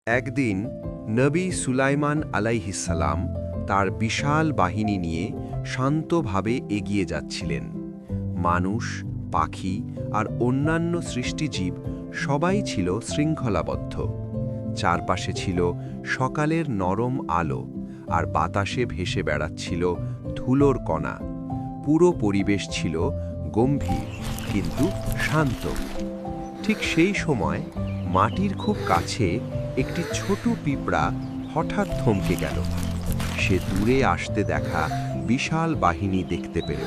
একদিন নবী সুলাইমান আলাইহিসসালাম তার বিশাল বাহিনী নিয়ে শান্তভাবে এগিয়ে যাচ্ছিলেন। মানুষ, পাখি আর অন্যান্য সৃষ্টিজীব সবাই ছিল শৃঙ্খলাবদ্ধ। চারপাশে ছিল সকালের নরম আলো, আর বাতাসে ভেসে বেড়াচ্ছিল ধুলোর কণা। পুরো পরিবেশ ছিল গম্ভীর কিন্তু শান্ত। ঠিক সেই সময় মাটির খুব কাছে একটি ছোট পিঁপড়া হঠাৎ থমকে গেল। সে দূরে আসতে দেখা বিশাল বাহিনী দেখতে পেল।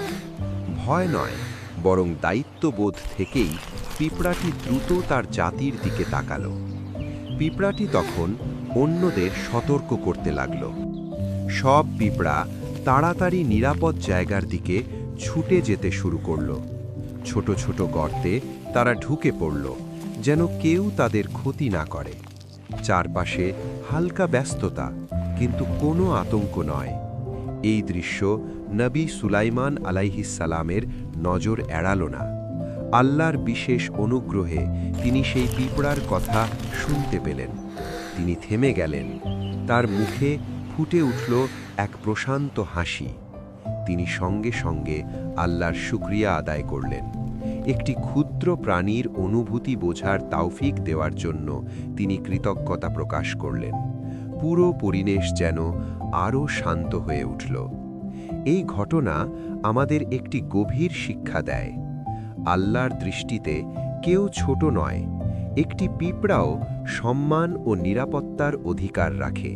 ভয় নয়, বরং দায়িত্ববোধ থেকেই পিঁপড়াটি দ্রুত তার জাতির দিকে তাকালো। পিঁপড়াটি তখন অন্যদের সতর্ক করতে লাগল। সব পিঁপড়া তাড়াতাড়ি নিরাপদ জায়গার দিকে ছুটে যেতে শুরু করল। ছোট ছোট গর্তে তারা ঢুকে পড়ল, যেন কেউ তাদের ক্ষতি না করে। চারপাশে হালকা ব্যস্ততা, কিন্তু কোনো আতঙ্ক নয়। এই দৃশ্য নবী সুলাইমান আলাইহিসসালামের নজর এড়াল না। আল্লাহর বিশেষ অনুগ্রহে তিনি সেই পিঁপড়ার কথা শুনতে পেলেন। তিনি থেমে গেলেন। তার মুখে ফুটে উঠল এক প্রশান্ত হাসি। তিনি সঙ্গে সঙ্গে আল্লাহর শুকরিয়া আদায় করলেন। একটি ক্ষুদ্র প্রাণীর অনুভূতি বোঝার তৌফিক দেওয়ার জন্য তিনি কৃতজ্ঞতা প্রকাশ করলেন। পুরো পরিবেশ যেন আরও শান্ত হয়ে উঠল। এই ঘটনা আমাদের একটি গভীর শিক্ষা দেয়। আল্লাহর দৃষ্টিতে কেউ ছোট নয়। একটি পিঁপড়াও সম্মান ও নিরাপত্তার অধিকার রাখে।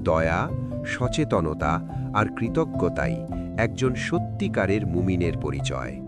দয়া, সচেতনতা আর কৃতজ্ঞতাই একজন সত্যিকারের মুমিনের পরিচয়।